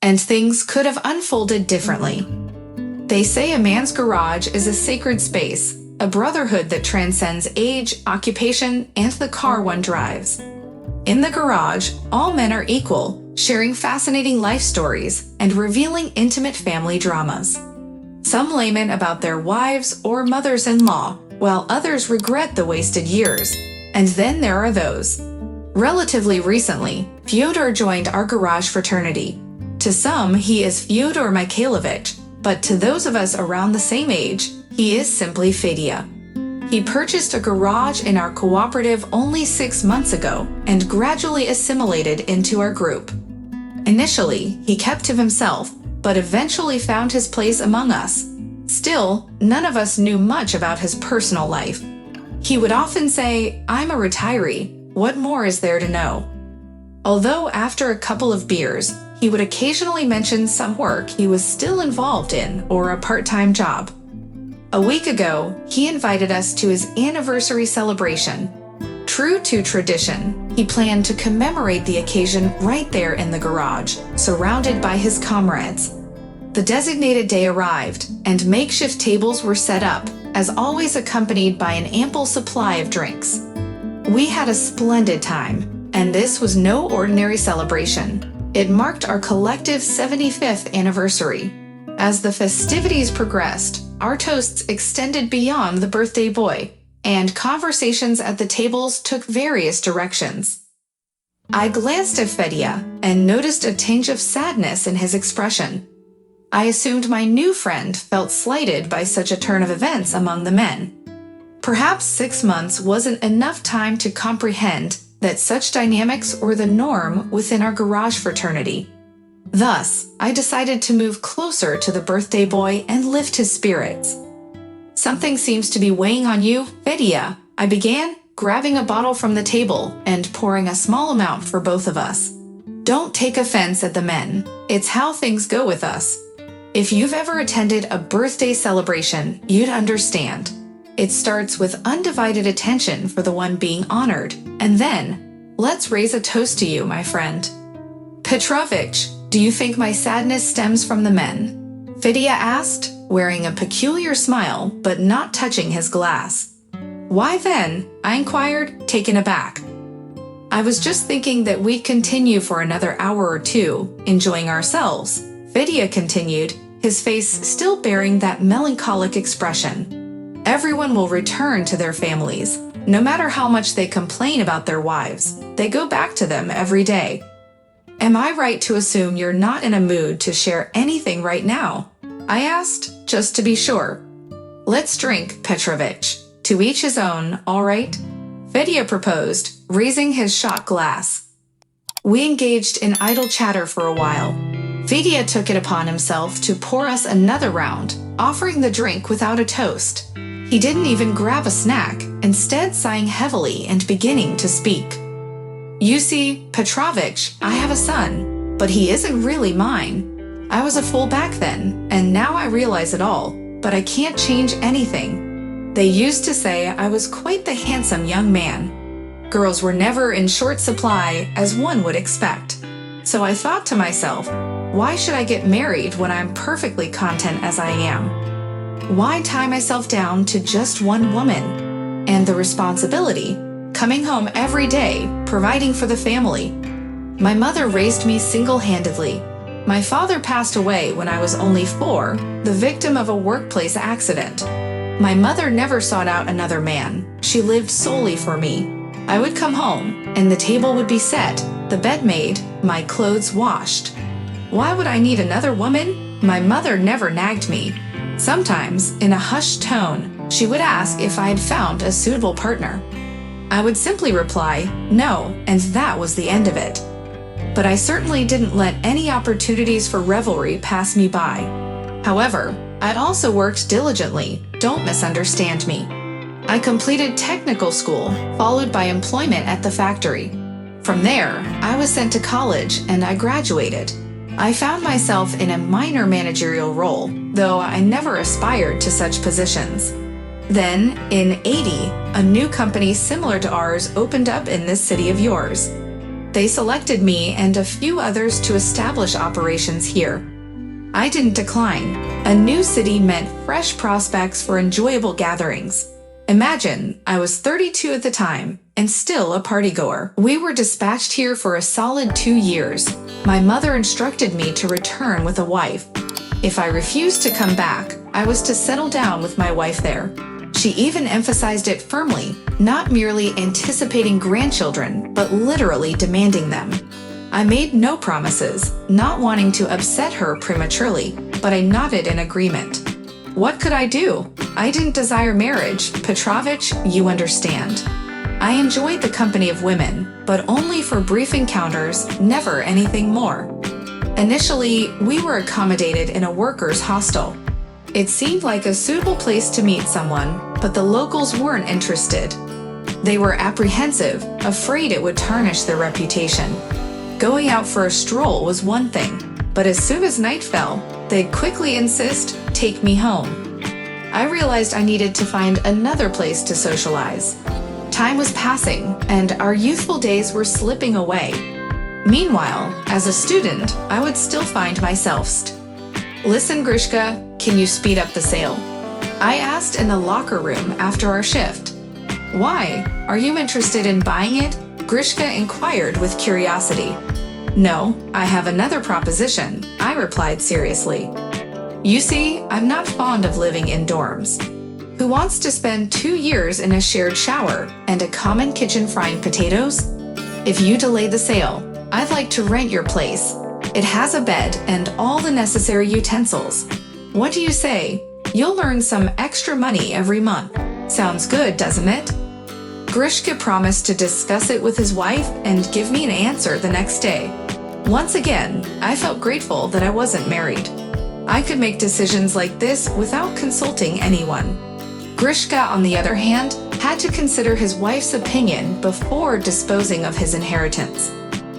and things could have unfolded differently. They say a man's garage is a sacred space, a brotherhood that transcends age, occupation, and the car one drives. In the garage, all men are equal, sharing fascinating life stories and revealing intimate family dramas. Some lament about their wives or mothers-in-law, while others regret the wasted years. And then there are those. Relatively recently, Fyodor joined our garage fraternity. To some, he is Fyodor Mikhailovich, but to those of us around the same age, he is simply Fedya. He purchased a garage in our cooperative only 6 months ago and gradually assimilated into our group. Initially, he kept to himself, but eventually found his place among us. Still, none of us knew much about his personal life. He would often say, "I'm a retiree. What more is there to know?" Although after a couple of beers, he would occasionally mention some work he was still involved in or a part-time job. A week ago, he invited us to his anniversary celebration. True to tradition, he planned to commemorate the occasion right there in the garage, surrounded by his comrades. The designated day arrived, and makeshift tables were set up, as always accompanied by an ample supply of drinks. We had a splendid time, and this was no ordinary celebration. It marked our collective 75th anniversary. As the festivities progressed, our toasts extended beyond the birthday boy, and conversations at the tables took various directions. I glanced at Fedya and noticed a tinge of sadness in his expression. I assumed my new friend felt slighted by such a turn of events among the men. Perhaps 6 months wasn't enough time to comprehend that such dynamics were the norm within our garage fraternity. Thus, I decided to move closer to the birthday boy and lift his spirits. "Something seems to be weighing on you, Fedya," I began, grabbing a bottle from the table and pouring a small amount for both of us. "Don't take offense at the men. It's how things go with us. If you've ever attended a birthday celebration, you'd understand. It starts with undivided attention for the one being honored, and then, let's raise a toast to you, my friend." "Petrovich, do you think my sadness stems from the men?" Fedya asked, wearing a peculiar smile but not touching his glass. "Why then?" I inquired, taken aback. "I was just thinking that we'd continue for another hour or two, enjoying ourselves," Fedya continued, his face still bearing that melancholic expression. "Everyone will return to their families. No matter how much they complain about their wives, they go back to them every day. Am I right to assume you're not in a mood to share anything right now?" I asked, just to be sure. "Let's drink, Petrovich. To each his own, all right?" Fedya proposed, raising his shot glass. We engaged in idle chatter for a while. Fedya took it upon himself to pour us another round, offering the drink without a toast. He didn't even grab a snack, instead sighing heavily and beginning to speak. "You see, Petrovich, I have a son, but he isn't really mine. I was a fool back then, and now I realize it all, but I can't change anything. They used to say I was quite the handsome young man. Girls were never in short supply, as one would expect. So I thought to myself, why should I get married when I'm perfectly content as I am? Why tie myself down to just one woman? And the responsibility, coming home every day, providing for the family. My mother raised me single-handedly. My father passed away when I was only 4, the victim of a workplace accident. My mother never sought out another man. She lived solely for me. I would come home, and the table would be set, the bed made, my clothes washed. Why would I need another woman? My mother never nagged me. Sometimes, in a hushed tone, she would ask if I had found a suitable partner. I would simply reply, no, and that was the end of it. But I certainly didn't let any opportunities for revelry pass me by. However, I'd also worked diligently, don't misunderstand me. I completed technical school, followed by employment at the factory. From there, I was sent to college and I graduated. I found myself in a minor managerial role, though I never aspired to such positions. Then, in '80, a new company similar to ours opened up in this city of yours. They selected me and a few others to establish operations here. I didn't decline. A new city meant fresh prospects for enjoyable gatherings. Imagine, I was 32 at the time, and still a partygoer. We were dispatched here for a solid 2 years. My mother instructed me to return with a wife. If I refused to come back, I was to settle down with my wife there. She even emphasized it firmly, not merely anticipating grandchildren, but literally demanding them. I made no promises, not wanting to upset her prematurely, but I nodded in agreement. What could I do? I didn't desire marriage, Petrovich, you understand. I enjoyed the company of women, but only for brief encounters, never anything more. Initially, we were accommodated in a workers' hostel. It seemed like a suitable place to meet someone, but the locals weren't interested. They were apprehensive, afraid it would tarnish their reputation. Going out for a stroll was one thing, but as soon as night fell, they'd quickly insist, "Take me home." I realized I needed to find another place to socialize. Time was passing, and our youthful days were slipping away. Meanwhile, as a student, I would still find myself Listen, Grishka, can you speed up the sale? I asked in the locker room after our shift. Why? Are you interested in buying it? Grishka inquired with curiosity. No, I have another proposition, I replied seriously. You see, I'm not fond of living in dorms. Who wants to spend 2 years in a shared shower and a common kitchen frying potatoes? If you delay the sale, I'd like to rent your place. It has a bed and all the necessary utensils. What do you say? You'll earn some extra money every month. Sounds good, doesn't it? Grishka promised to discuss it with his wife and give me an answer the next day. Once again, I felt grateful that I wasn't married. I could make decisions like this without consulting anyone. Grishka, on the other hand, had to consider his wife's opinion before disposing of his inheritance.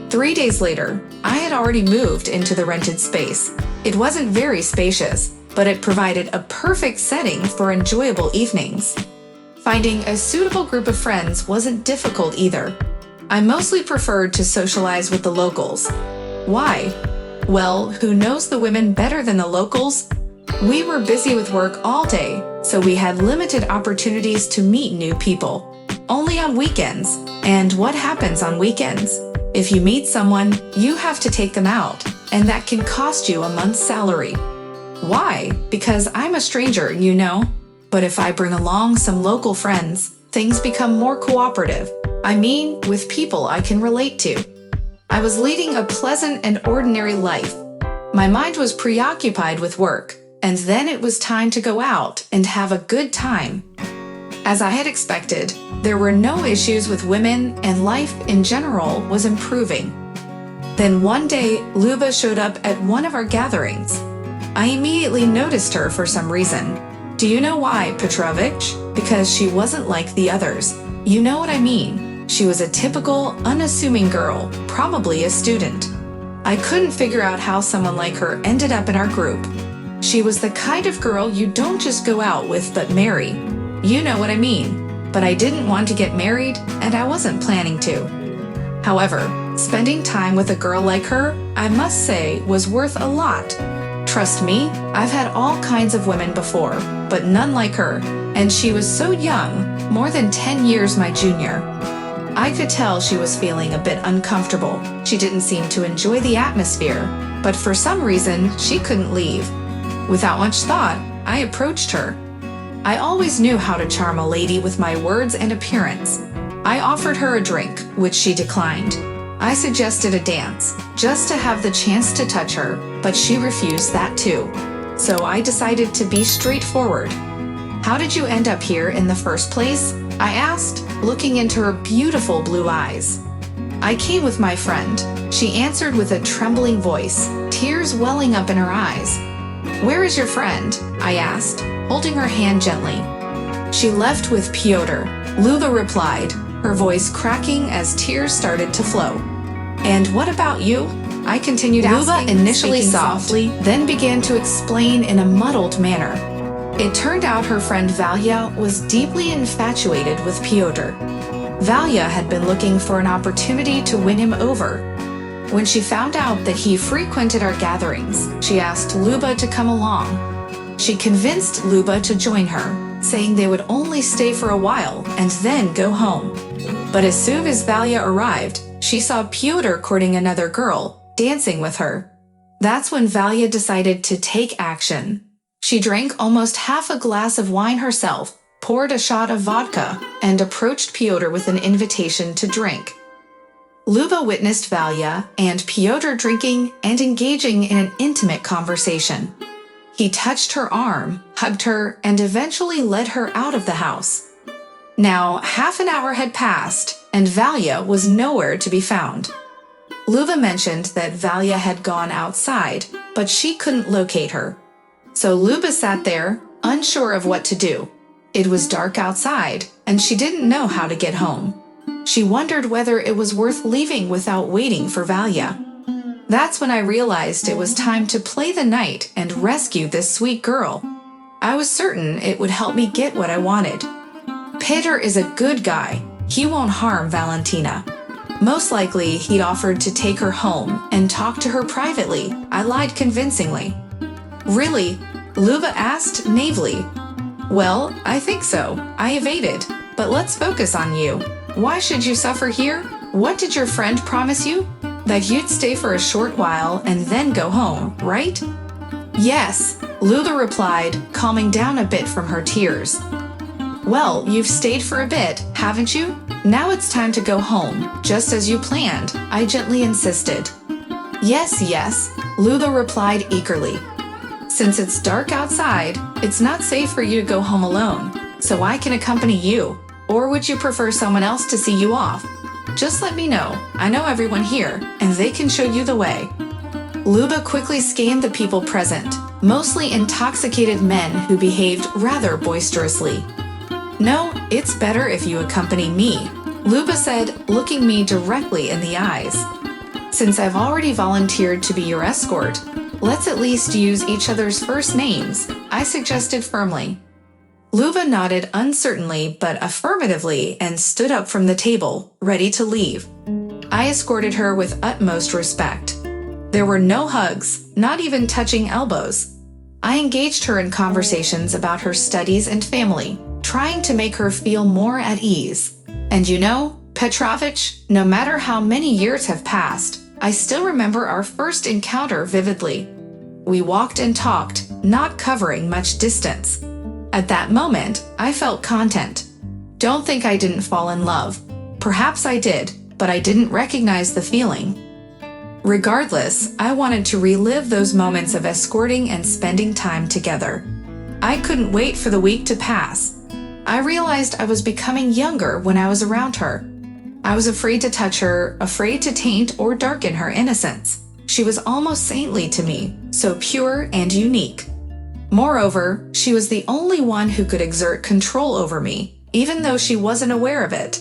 3 days later, I had already moved into the rented space. It wasn't very spacious, but it provided a perfect setting for enjoyable evenings. Finding a suitable group of friends wasn't difficult either. I mostly preferred to socialize with the locals. Why? Well, who knows the women better than the locals? We were busy with work all day, so we had limited opportunities to meet new people. Only on weekends. And what happens on weekends? If you meet someone, you have to take them out, and that can cost you a month's salary. Why? Because I'm a stranger, you know. But if I bring along some local friends, things become more cooperative. I mean, with people I can relate to. I was leading a pleasant and ordinary life. My mind was preoccupied with work, and then it was time to go out and have a good time. As I had expected, there were no issues with women, and life in general was improving. Then one day, Luba showed up at one of our gatherings. I immediately noticed her for some reason. Do you know why, Petrovich? Because she wasn't like the others. You know what I mean. She was a typical, unassuming girl, probably a student. I couldn't figure out how someone like her ended up in our group. She was the kind of girl you don't just go out with but marry. You know what I mean. But I didn't want to get married, and I wasn't planning to. However, spending time with a girl like her, I must say, was worth a lot. Trust me, I've had all kinds of women before, but none like her, and she was so young, more than 10 years my junior. I could tell she was feeling a bit uncomfortable. She didn't seem to enjoy the atmosphere, but for some reason, she couldn't leave. Without much thought, I approached her. I always knew how to charm a lady with my words and appearance. I offered her a drink, which she declined. I suggested a dance, just to have the chance to touch her, but she refused that too. So I decided to be straightforward. How did you end up here in the first place? I asked, looking into her beautiful blue eyes. I came with my friend, she answered with a trembling voice, tears welling up in her eyes. Where is your friend? I asked, holding her hand gently. She left with Pyotr, Luba replied, her voice cracking as tears started to flow. And what about you? I continued asking, Luba initially softly, then began to explain in a muddled manner. It turned out her friend Valya was deeply infatuated with Pyotr. Valia had been looking for an opportunity to win him over. When she found out that he frequented our gatherings, she asked Luba to come along. She convinced Luba to join her, saying they would only stay for a while and then go home. But as soon as Valia arrived, she saw Pyotr courting another girl, dancing with her. That's when Valia decided to take action. She drank almost half a glass of wine herself, poured a shot of vodka, and approached Pyotr with an invitation to drink. Luba witnessed Valia and Pyotr drinking and engaging in an intimate conversation. He touched her arm, hugged her, and eventually led her out of the house. Now, half an hour had passed, and Valia was nowhere to be found. Luba mentioned that Valia had gone outside, but she couldn't locate her. So Luba sat there, unsure of what to do. It was dark outside, and she didn't know how to get home. She wondered whether it was worth leaving without waiting for Valia. That's when I realized it was time to play the night and rescue this sweet girl. I was certain it would help me get what I wanted. Peter is a good guy. He won't harm Valentina. Most likely, he'd offered to take her home and talk to her privately. I lied convincingly. Really? Luba asked naively. Well, I think so. I evaded. But let's focus on you. Why should you suffer here? What did your friend promise you? That you'd stay for a short while and then go home, right? Yes, Luba replied, calming down a bit from her tears. Well, you've stayed for a bit, haven't you? Now it's time to go home, just as you planned, I gently insisted. Yes, Luba replied eagerly. Since it's dark outside, it's not safe for you to go home alone, so I can accompany you. Or would you prefer someone else to see you off? Just let me know. I know everyone here, and they can show you the way. Luba quickly scanned the people present, mostly intoxicated men who behaved rather boisterously. No, it's better if you accompany me, Luba said, looking me directly in the eyes. Since I've already volunteered to be your escort, let's at least use each other's first names, I suggested firmly. Luba nodded uncertainly but affirmatively and stood up from the table, ready to leave. I escorted her with utmost respect. There were no hugs, not even touching elbows. I engaged her in conversations about her studies and family, trying to make her feel more at ease. And you know, Petrovich, no matter how many years have passed, I still remember our first encounter vividly. We walked and talked, not covering much distance. At that moment, I felt content. Don't think I didn't fall in love. Perhaps I did, but I didn't recognize the feeling. Regardless, I wanted to relive those moments of escorting and spending time together. I couldn't wait for the week to pass. I realized I was becoming younger when I was around her. I was afraid to touch her, afraid to taint or darken her innocence. She was almost saintly to me, so pure and unique. Moreover, she was the only one who could exert control over me, even though she wasn't aware of it.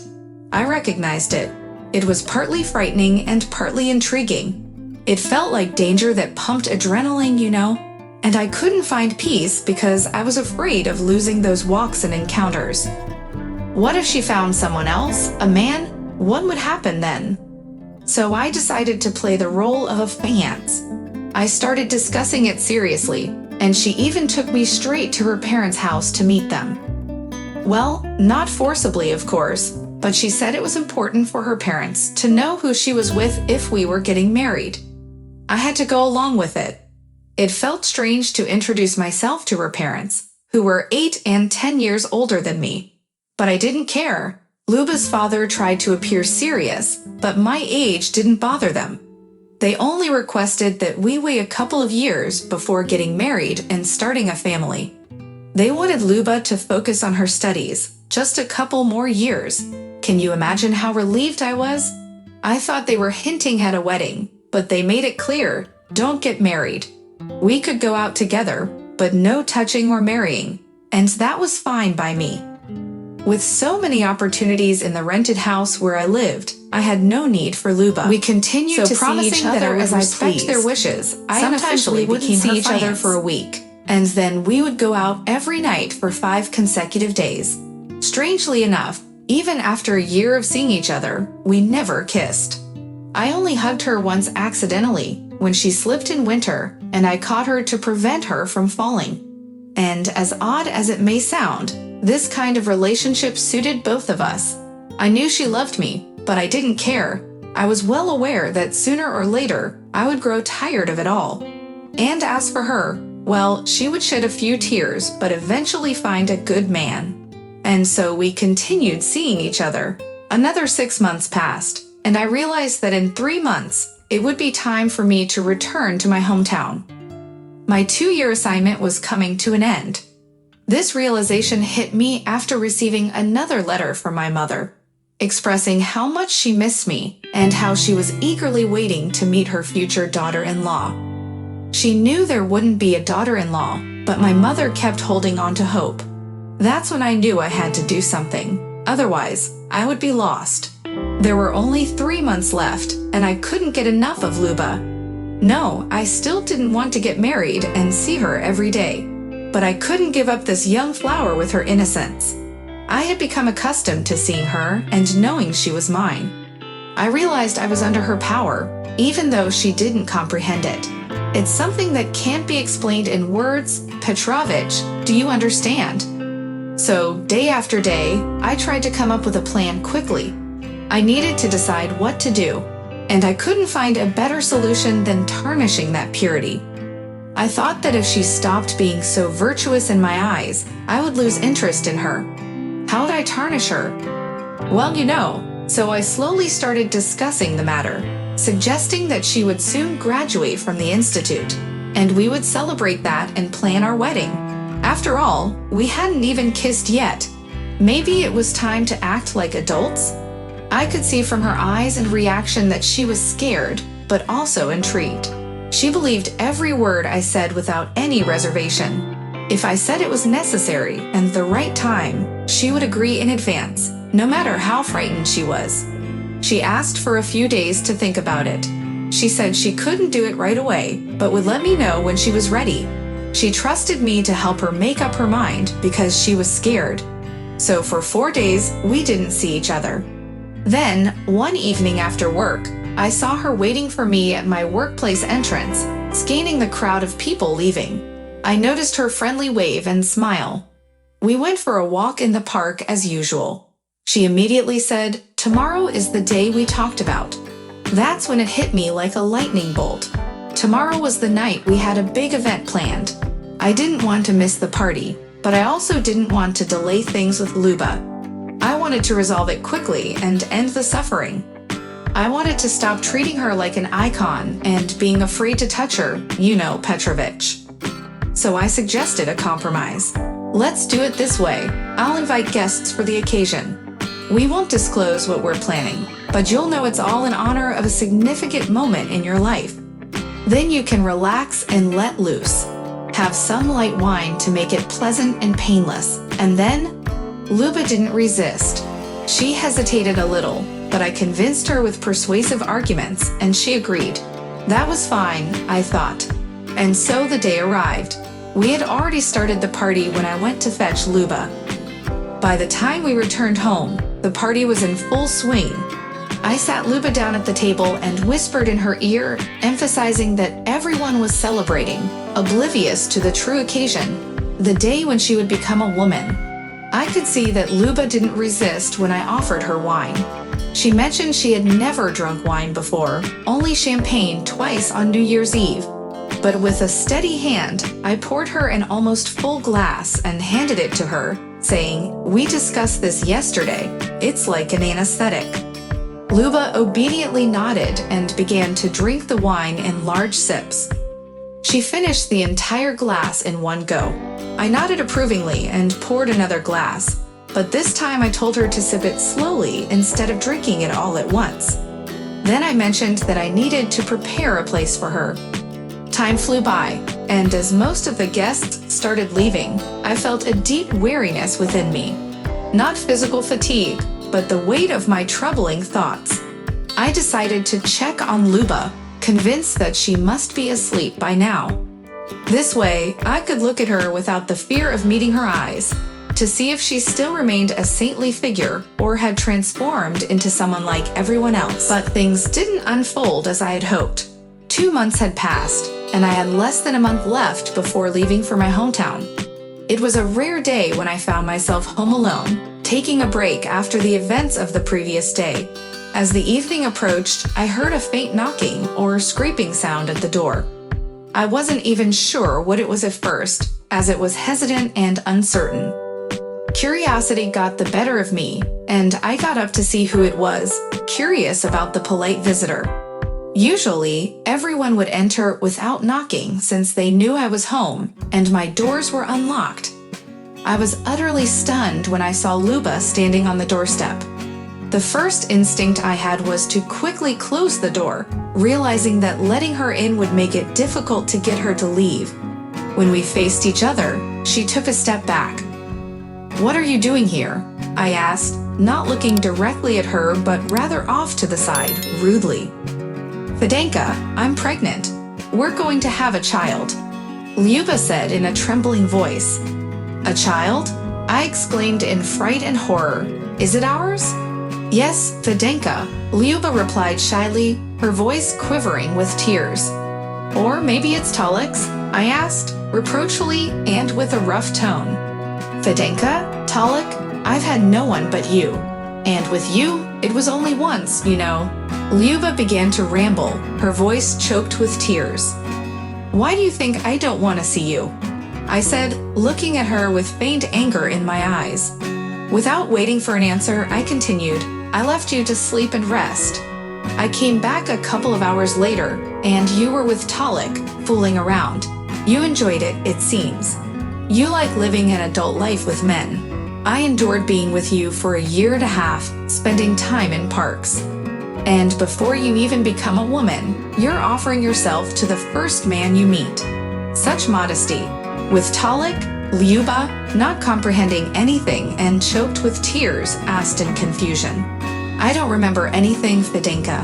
I recognized it. It was partly frightening and partly intriguing. It felt like danger that pumped adrenaline, you know, and I couldn't find peace because I was afraid of losing those walks and encounters. What if she found someone else, a man? What would happen then? So I decided to play the role of a fence. I started discussing it seriously, and she even took me straight to her parents' house to meet them. Well, not forcibly, of course, but she said it was important for her parents to know who she was with if we were getting married. I had to go along with it. It felt strange to introduce myself to her parents, who were 8 and 10 years older than me. But I didn't care. Luba's father tried to appear serious, but my age didn't bother them. They only requested that we wait a couple of years before getting married and starting a family. They wanted Luba to focus on her studies, just a couple more years. Can you imagine how relieved I was? I thought they were hinting at a wedding, but they made it clear, don't get married. We could go out together, but no touching or marrying, and that was fine by me. With so many opportunities in the rented house where I lived, I had no need for Luba. We continued to see each other as I respect their wishes. I unofficially wouldn't see each other for a week, and then we would go out every night for 5 consecutive days. Strangely enough, Even after a year of seeing each other, we never kissed. I only hugged her once accidentally when she slipped in winter and I caught her to prevent her from falling. And as odd as it may sound, this kind of relationship suited both of us. I knew she loved me, but I didn't care. I was well aware that sooner or later I would grow tired of it all. And as for her, well, she would shed a few tears but eventually find a good man. And so we continued seeing each other. Another 6 months passed, and I realized that in 3 months, it would be time for me to return to my hometown. My 2-year assignment was coming to an end. This realization hit me after receiving another letter from my mother, expressing how much she missed me and how she was eagerly waiting to meet her future daughter-in-law. She knew there wouldn't be a daughter-in-law, but my mother kept holding on to hope. That's when I knew I had to do something. Otherwise, I would be lost. There were only 3 months left, and I couldn't get enough of Luba. No, I still didn't want to get married and see her every day. But I couldn't give up this young flower with her innocence. I had become accustomed to seeing her and knowing she was mine. I realized I was under her power, even though she didn't comprehend it. It's something that can't be explained in words. Petrovich, do you understand? So, day after day, I tried to come up with a plan quickly. I needed to decide what to do, and I couldn't find a better solution than tarnishing that purity. I thought that if she stopped being so virtuous in my eyes, I would lose interest in her. How would I tarnish her? Well, so I slowly started discussing the matter, suggesting that she would soon graduate from the institute, and we would celebrate that and plan our wedding. After all, we hadn't even kissed yet. Maybe it was time to act like adults? I could see from her eyes and reaction that she was scared, but also intrigued. She believed every word I said without any reservation. If I said it was necessary and the right time, she would agree in advance, no matter how frightened she was. She asked for a few days to think about it. She said she couldn't do it right away, but would let me know when she was ready. She trusted me to help her make up her mind because she was scared. So for 4 days, we didn't see each other. Then, one evening after work, I saw her waiting for me at my workplace entrance, scanning the crowd of people leaving. I noticed her friendly wave and smile. We went for a walk in the park as usual. She immediately said, "Tomorrow is the day we talked about." That's when it hit me like a lightning bolt. Tomorrow was the night we had a big event planned. I didn't want to miss the party, but I also didn't want to delay things with Luba. I wanted to resolve it quickly and end the suffering. I wanted to stop treating her like an icon and being afraid to touch her, Petrovich. So I suggested a compromise. Let's do it this way. I'll invite guests for the occasion. We won't disclose what we're planning, but you'll know it's all in honor of a significant moment in your life. Then you can relax and let loose. Have some light wine to make it pleasant and painless, and then Luba didn't resist. She hesitated a little, but I convinced her with persuasive arguments, and she agreed. That was fine, I thought. And so the day arrived. We had already started the party when I went to fetch Luba. By the time we returned home, the party was in full swing. I sat Luba down at the table and whispered in her ear, emphasizing that everyone was celebrating, oblivious to the true occasion, the day when she would become a woman. I could see that Luba didn't resist when I offered her wine. She mentioned she had never drunk wine before, only champagne twice on New Year's Eve. But with a steady hand, I poured her an almost full glass and handed it to her, saying, "We discussed this yesterday. It's like an anesthetic." Luba obediently nodded and began to drink the wine in large sips. She finished the entire glass in one go. I nodded approvingly and poured another glass, but this time I told her to sip it slowly instead of drinking it all at once. Then I mentioned that I needed to prepare a place for her. Time flew by, and as most of the guests started leaving, I felt a deep weariness within me. Not physical fatigue, but the weight of my troubling thoughts. I decided to check on Luba, convinced that she must be asleep by now. This way, I could look at her without the fear of meeting her eyes. to see if she still remained a saintly figure or had transformed into someone like everyone else. But things didn't unfold as I had hoped. 2 months had passed, and I had less than a month left before leaving for my hometown. It was a rare day when I found myself home alone, taking a break after the events of the previous day. As the evening approached, I heard a faint knocking or scraping sound at the door. I wasn't even sure what it was at first, as it was hesitant and uncertain. Curiosity got the better of me, and I got up to see who it was, curious about the polite visitor. Usually, everyone would enter without knocking since they knew I was home and my doors were unlocked. I was utterly stunned when I saw Luba standing on the doorstep. The first instinct I had was to quickly close the door, realizing that letting her in would make it difficult to get her to leave. When we faced each other, she took a step back. "What are you doing here?" I asked, not looking directly at her but rather off to the side, rudely. "Fidenka, I'm pregnant. We're going to have a child," Luba said in a trembling voice. "A child?" I exclaimed in fright and horror. "Is it ours?" "Yes, Fidenka," Luba replied shyly, her voice quivering with tears. "Or maybe it's Talik's?" I asked, reproachfully and with a rough tone. "Fidenka? Talik? I've had no one but you. And with you, it was only once, you know." Luba began to ramble, her voice choked with tears. "Why do you think I don't want to see you?" I said, looking at her with faint anger in my eyes. Without waiting for an answer, I continued, "I left you to sleep and rest. I came back a couple of hours later, and you were with Talik, fooling around. You enjoyed it, it seems. You like living an adult life with men. I endured being with you for a year and a half, spending time in parks. And before you even become a woman, you're offering yourself to the first man you meet. Such modesty. With Talik, Luba, not comprehending anything and choked with tears, asked in confusion. "I don't remember anything, Fidenka."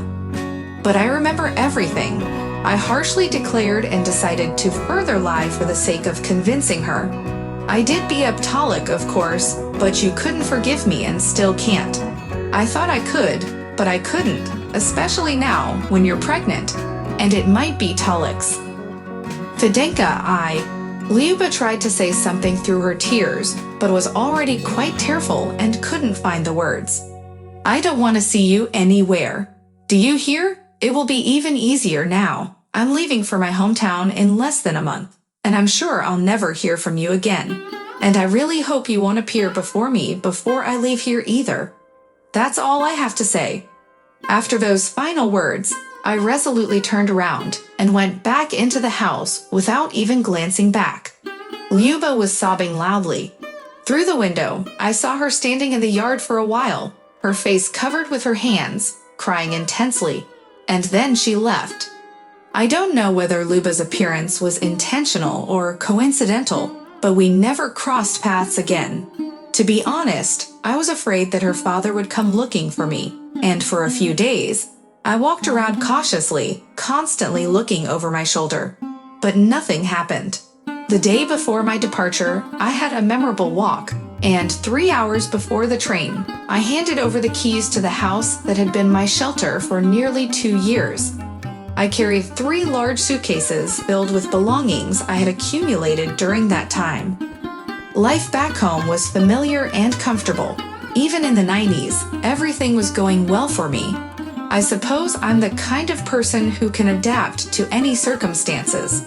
"But I remember everything," I harshly declared and decided to further lie for the sake of convincing her. "I did beat up Talik, of course, but you couldn't forgive me and still can't. I thought I could, but I couldn't, especially now when you're pregnant, and it might be Talik's." "Fidenka, Luba tried to say something through her tears, but was already quite tearful and couldn't find the words. "I don't want to see you anywhere. Do you hear? It will be even easier now. I'm leaving for my hometown in less than a month, and I'm sure I'll never hear from you again. And I really hope you won't appear before me before I leave here either. That's all I have to say." After those final words, I resolutely turned around and went back into the house without even glancing back. Luba was sobbing loudly. Through the window, I saw her standing in the yard for a while, her face covered with her hands, crying intensely, and then she left. I don't know whether Luba's appearance was intentional or coincidental, but we never crossed paths again. To be honest, I was afraid that her father would come looking for me, and for a few days, I walked around cautiously, constantly looking over my shoulder. But nothing happened. The day before my departure, I had a memorable walk, and 3 hours before the train, I handed over the keys to the house that had been my shelter for nearly 2 years. I carried 3 large suitcases filled with belongings I had accumulated during that time. Life back home was familiar and comfortable. Even in the 90s, everything was going well for me. I suppose I'm the kind of person who can adapt to any circumstances.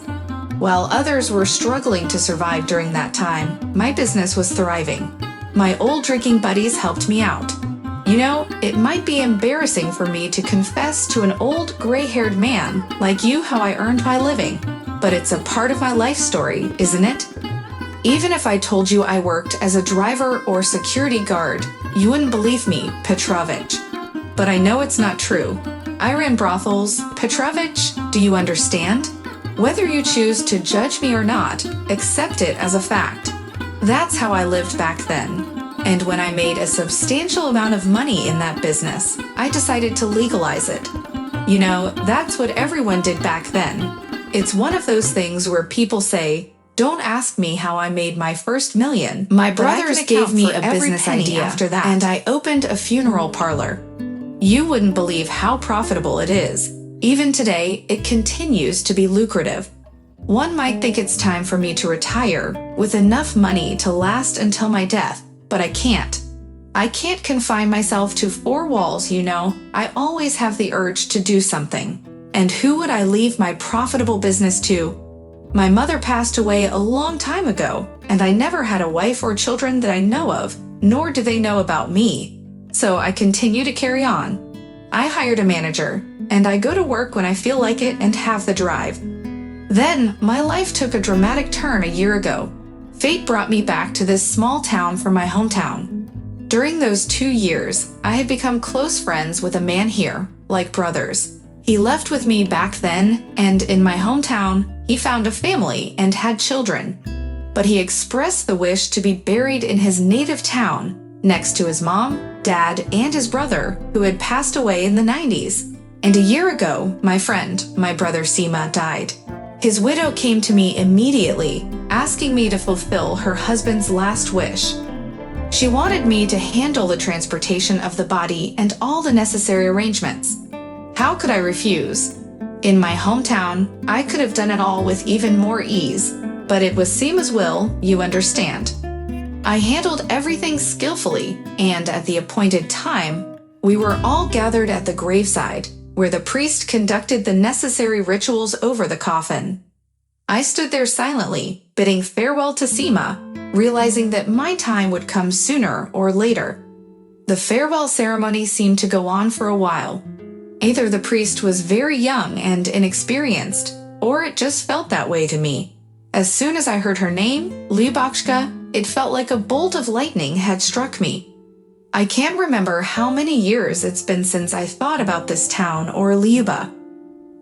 While others were struggling to survive during that time, my business was thriving. My old drinking buddies helped me out. You know, it might be embarrassing for me to confess to an old gray-haired man like you how I earned my living, but it's a part of my life story, isn't it? Even if I told you I worked as a driver or security guard, you wouldn't believe me, Petrovich. But I know it's not true. I ran brothels. Petrovich, do you understand? Whether you choose to judge me or not, accept it as a fact. That's how I lived back then. And when I made a substantial amount of money in that business, I decided to legalize it. You know, that's what everyone did back then. It's one of those things where people say, Don't ask me how I made my first million. My brothers gave me a business idea after that, and I opened a funeral parlor. You wouldn't believe how profitable it is. Even today, it continues to be lucrative. One might think it's time for me to retire with enough money to last until my death, but I can't. I can't confine myself to four walls, you know. I always have the urge to do something. And who would I leave my profitable business to? My mother passed away a long time ago, and I never had a wife or children that I know of, nor do they know about me. So I continue to carry on. I hired a manager, and I go to work when I feel like it and have the drive. Then, my life took a dramatic turn a year ago. Fate brought me back to this small town from my hometown. During those 2 years, I had become close friends with a man here, like brothers. He left with me back then, and in my hometown, he found a family and had children. But he expressed the wish to be buried in his native town, next to his mom, dad, and his brother, who had passed away in the 90s. And a year ago, my friend, my brother Seema, died. His widow came to me immediately, asking me to fulfill her husband's last wish. She wanted me to handle the transportation of the body and all the necessary arrangements. How could I refuse? In my hometown, I could have done it all with even more ease, but it was Seema's will, you understand. I handled everything skillfully, and at the appointed time, we were all gathered at the graveside, where the priest conducted the necessary rituals over the coffin. I stood there silently, bidding farewell to Seema, realizing that my time would come sooner or later. The farewell ceremony seemed to go on for a while. Either the priest was very young and inexperienced, or it just felt that way to me. As soon as I heard her name, Lyubachka, it felt like a bolt of lightning had struck me. I can't remember how many years it's been since I thought about this town or Lyuba.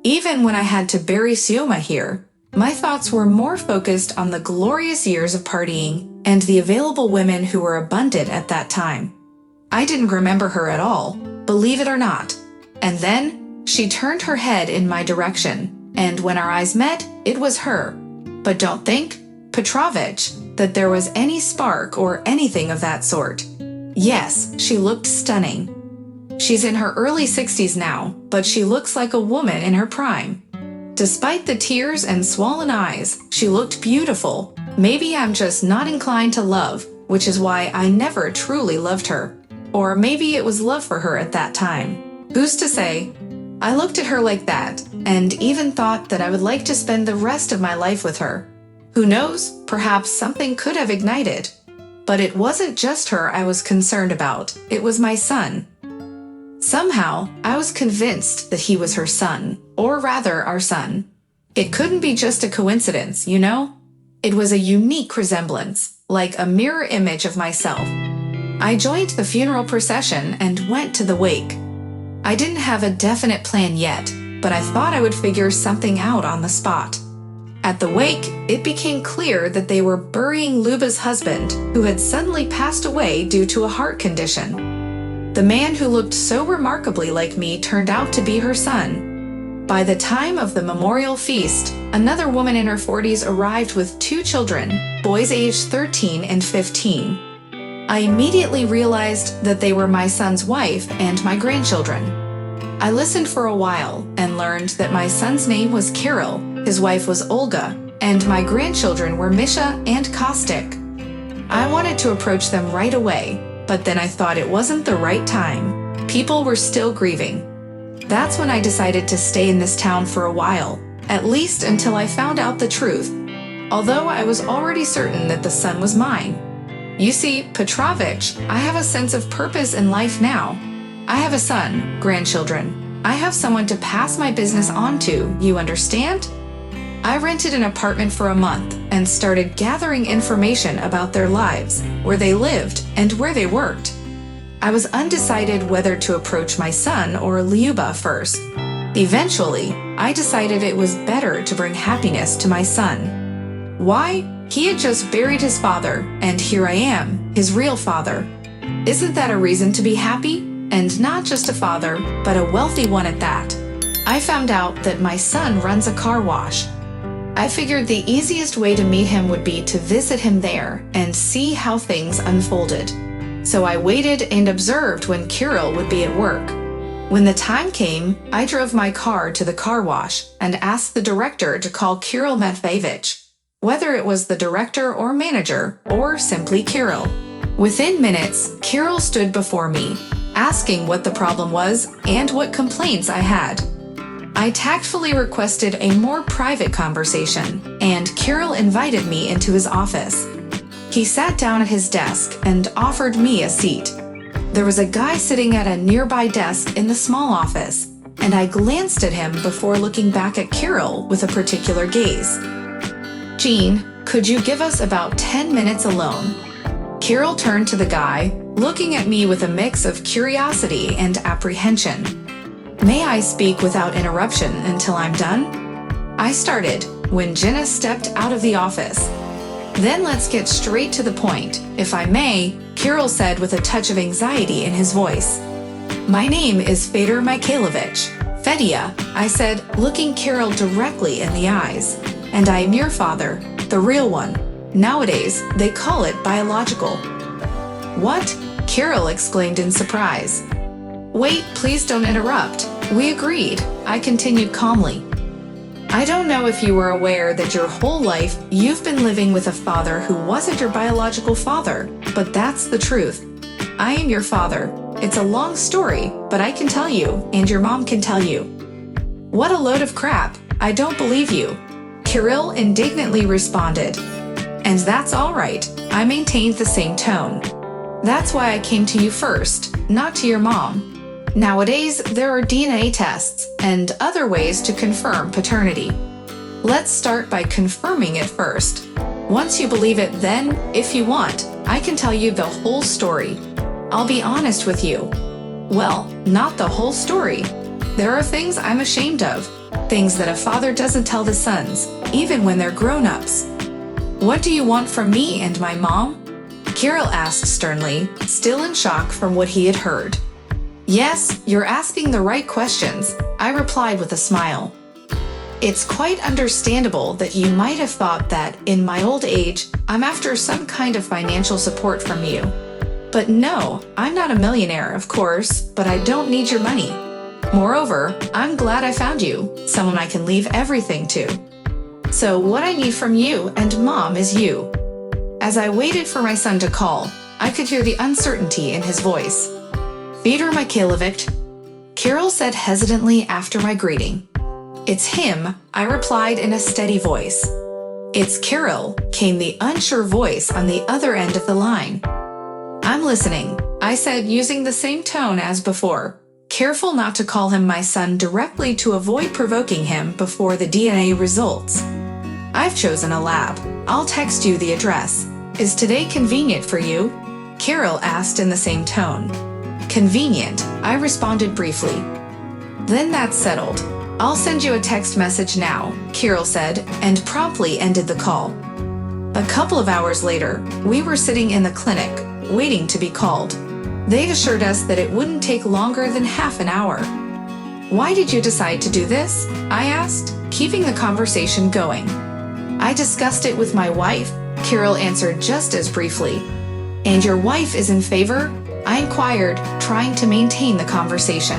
Even when I had to bury Sioma here, my thoughts were more focused on the glorious years of partying and the available women who were abundant at that time. I didn't remember her at all, believe it or not. And then, she turned her head in my direction, and when our eyes met, it was her. But don't think, Petrovich, that there was any spark or anything of that sort. Yes, she looked stunning. She's in her early 60s now, but she looks like a woman in her prime. Despite the tears and swollen eyes, she looked beautiful. Maybe I'm just not inclined to love, which is why I never truly loved her. Or maybe it was love for her at that time. Who's to say? I looked at her like that, and even thought that I would like to spend the rest of my life with her. Who knows, perhaps something could have ignited. But it wasn't just her I was concerned about, it was my son. Somehow, I was convinced that he was her son, or rather our son. It couldn't be just a coincidence, you know? It was a unique resemblance, like a mirror image of myself. I joined the funeral procession and went to the wake. I didn't have a definite plan yet, but I thought I would figure something out on the spot. At the wake, it became clear that they were burying Luba's husband, who had suddenly passed away due to a heart condition. The man who looked so remarkably like me turned out to be her son. By the time of the memorial feast, another woman in her 40s arrived with 2 children, boys aged 13 and 15. I immediately realized that they were my son's wife and my grandchildren. I listened for a while and learned that my son's name was Kirill, his wife was Olga, and my grandchildren were Misha and Kostik. I wanted to approach them right away, but then I thought it wasn't the right time. People were still grieving. That's when I decided to stay in this town for a while, at least until I found out the truth, although I was already certain that the son was mine. You see, Petrovich, I have a sense of purpose in life now. I have a son, grandchildren. I have someone to pass my business on to, you understand? I rented an apartment for a month and started gathering information about their lives, where they lived, and where they worked. I was undecided whether to approach my son or Lyuba first. Eventually, I decided it was better to bring happiness to my son. Why? He had just buried his father, and here I am, his real father. Isn't that a reason to be happy? And not just a father, but a wealthy one at that. I found out that my son runs a car wash. I figured the easiest way to meet him would be to visit him there and see how things unfolded. So I waited and observed when Kirill would be at work. When the time came, I drove my car to the car wash and asked the director to call Kirill Matveevich, whether it was the director or manager, or simply Kirill. Within minutes, Kirill stood before me, asking what the problem was and what complaints I had. I tactfully requested a more private conversation, and Kirill invited me into his office. He sat down at his desk and offered me a seat. There was a guy sitting at a nearby desk in the small office, and I glanced at him before looking back at Kirill with a particular gaze. "Gene, could you give us about 10 minutes alone?" Kirill turned to the guy, looking at me with a mix of curiosity and apprehension. "May I speak without interruption until I'm done?" I started when Jenna stepped out of the office. "Then let's get straight to the point, if I may," Kirill said with a touch of anxiety in his voice. "My name is Fedor Mikhailovich. Fedya," I said, looking Kirill directly in the eyes. "And I am your father, the real one. Nowadays, they call it biological." "What?" Kirill exclaimed in surprise. "Wait, please don't interrupt. We agreed," I continued calmly. "I don't know if you were aware that your whole life you've been living with a father who wasn't your biological father, but that's the truth. I am your father. It's a long story, but I can tell you, and your mom can tell you." "What a load of crap. I don't believe you," Kirill indignantly responded. "And that's all right," I maintained the same tone. "That's why I came to you first, not to your mom. Nowadays, there are DNA tests and other ways to confirm paternity. Let's start by confirming it first. Once you believe it, then, if you want, I can tell you the whole story. I'll be honest with you. Well, not the whole story. There are things I'm ashamed of, things that a father doesn't tell the sons, even when they're grown-ups." "What do you want from me and my mom?" Kirill asked sternly, still in shock from what he had heard. "Yes, you're asking the right questions," I replied with a smile. "It's quite understandable that you might have thought that, in my old age, I'm after some kind of financial support from you. But no, I'm not a millionaire, of course, but I don't need your money. Moreover, I'm glad I found you, someone I can leave everything to. So what I need from you and Mom is you." As I waited for my son to call, I could hear the uncertainty in his voice. "Fedor Mikhailovich," Kirill said hesitantly after my greeting. "It's him," I replied in a steady voice. "It's Kirill," came the unsure voice on the other end of the line. "I'm listening," I said using the same tone as before, careful not to call him my son directly to avoid provoking him before the DNA results. "I've chosen a lab. I'll text you the address. Is today convenient for you?" Kirill asked in the same tone. "Convenient," I responded briefly. "Then that's settled. I'll send you a text message now," Kirill said, and promptly ended the call. A couple of hours later, we were sitting in the clinic, waiting to be called. They'd assured us that it wouldn't take longer than half an hour. "Why did you decide to do this?" I asked, keeping the conversation going. "I discussed it with my wife," Kirill answered just as briefly. "And your wife is in favor?" I inquired, trying to maintain the conversation.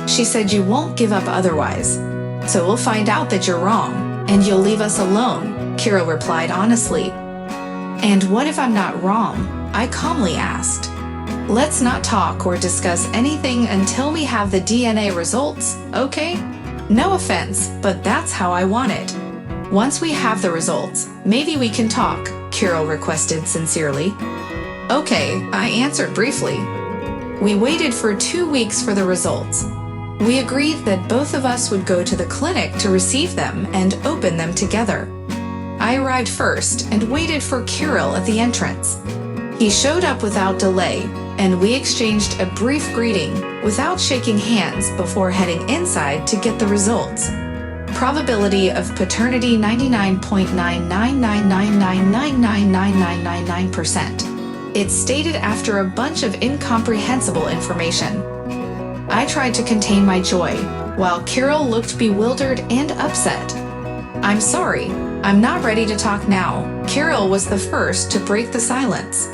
"She said you won't give up otherwise. So we'll find out that you're wrong, and you'll leave us alone," Kirill replied honestly. "And what if I'm not wrong?" I calmly asked. "Let's not talk or discuss anything until we have the DNA results, okay? No offense, but that's how I want it. Once we have the results, maybe we can talk," Kirill requested sincerely. "Okay," I answered briefly. We waited for 2 weeks for the results. We agreed that both of us would go to the clinic to receive them and open them together. I arrived first and waited for Kirill at the entrance. He showed up without delay, and we exchanged a brief greeting without shaking hands before heading inside to get the results. Probability of paternity 99.99999999999%. It stated after a bunch of incomprehensible information. I tried to contain my joy, while Kirill looked bewildered and upset. I'm sorry, I'm not ready to talk now. Carol was the first to break the silence.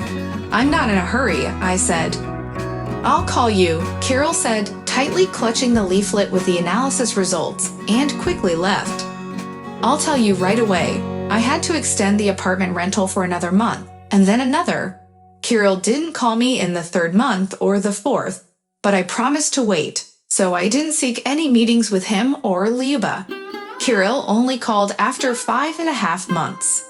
I'm not in a hurry, I said. I'll call you, Carol said, tightly clutching the leaflet with the analysis results, and quickly left. I'll tell you right away, I had to extend the apartment rental for another month, and then another. Carol didn't call me in the third month or the fourth, but I promised to wait, so I didn't seek any meetings with him or Lyuba. Carol only called after 5.5 months.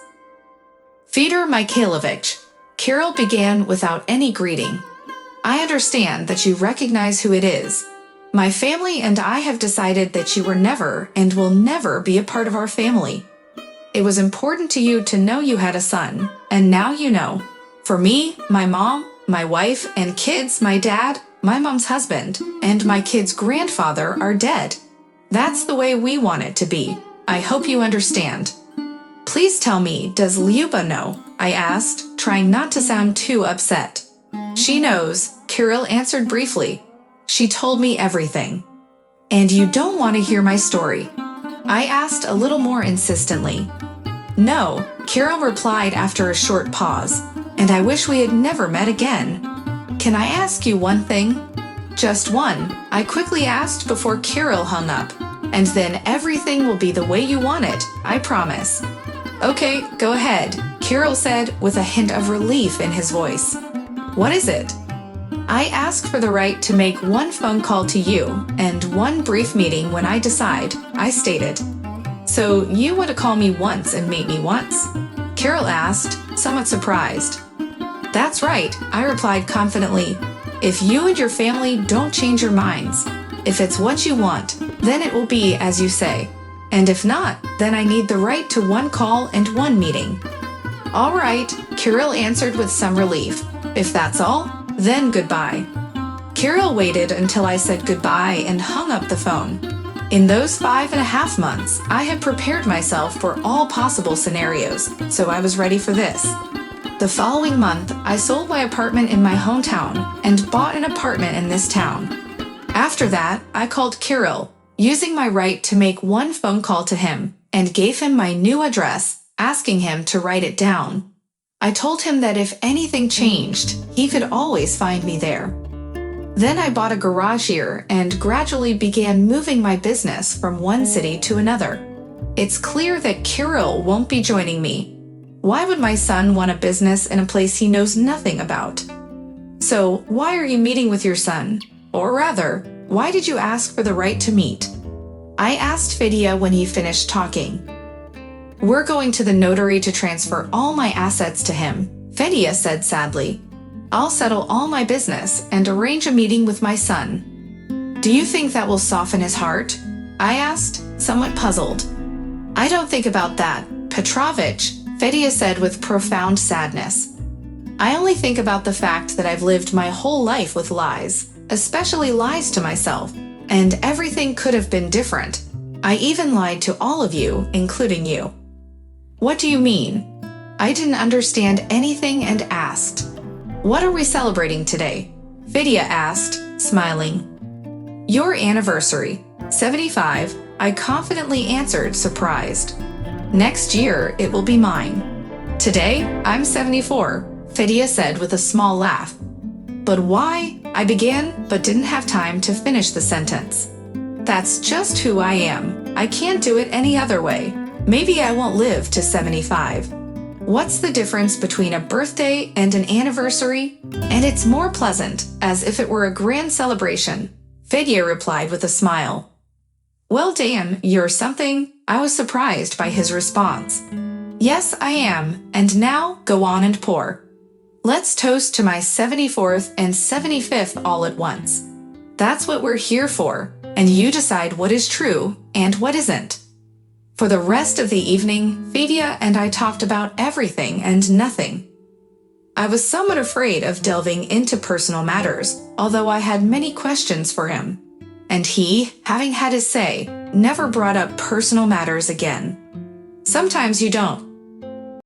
Fedor Mikhailovich, Carol began without any greeting. I understand that you recognize who it is. My family and I have decided that you were never and will never be a part of our family. It was important to you to know you had a son, and now you know. For me, my mom, my wife, and kids, my dad, my mom's husband, and my kid's grandfather are dead. That's the way we want it to be. I hope you understand. Please tell me, does Lyuba know? I asked, trying not to sound too upset. She knows, Carol answered briefly. She told me everything. And you don't want to hear my story? I asked a little more insistently. No, Carol replied after a short pause, and I wish we had never met again. Can I ask you one thing? Just one, I quickly asked before Carol hung up. And then everything will be the way you want it, I promise. Okay, go ahead, Carol said with a hint of relief in his voice. What is it? I ask for the right to make one phone call to you and one brief meeting when I decide, I stated. So you want to call me once and meet me once? Carol asked, somewhat surprised. That's right, I replied confidently. If you and your family don't change your minds, if it's what you want, then it will be as you say. And if not, then I need the right to one call and one meeting. All right, Carol answered with some relief. If that's all, then goodbye. Carol waited until I said goodbye and hung up the phone. In those 5.5 months, I had prepared myself for all possible scenarios, so I was ready for this. The following month, I sold my apartment in my hometown and bought an apartment in this town. After that, I called Carol, using my right to make one phone call to him, and gave him my new address, asking him to write it down. I told him that if anything changed, he could always find me there. Then I bought a garage here and gradually began moving my business from one city to another. It's clear that Carol won't be joining me. Why would my son want a business in a place he knows nothing about? So, why are you meeting with your son? Or rather, why did you ask for the right to meet? I asked Fedya when he finished talking. We're going to the notary to transfer all my assets to him, Fedya said sadly. I'll settle all my business and arrange a meeting with my son. Do you think that will soften his heart? I asked, somewhat puzzled. I don't think about that, Petrovich, Fedya said with profound sadness. I only think about the fact that I've lived my whole life with lies, especially lies to myself, and everything could have been different. I even lied to all of you, including you. What do you mean? I didn't understand anything and asked. What are we celebrating today? Fedya asked, smiling. Your anniversary, 75, I confidently answered, surprised. Next year, it will be mine. Today, I'm 74, Fedya said with a small laugh. But why? I began, but didn't have time to finish the sentence. That's just who I am. I can't do it any other way. Maybe I won't live to 75. What's the difference between a birthday and an anniversary? And it's more pleasant, as if it were a grand celebration, Fedya replied with a smile. Well, damn, you're something. I was surprised by his response. Yes, I am, and now go on and pour. Let's toast to my 74th and 75th all at once. That's what we're here for, and you decide what is true and what isn't. For the rest of the evening, Fedya and I talked about everything and nothing. I was somewhat afraid of delving into personal matters, although I had many questions for him. And he, having had his say, never brought up personal matters again. Sometimes you don't,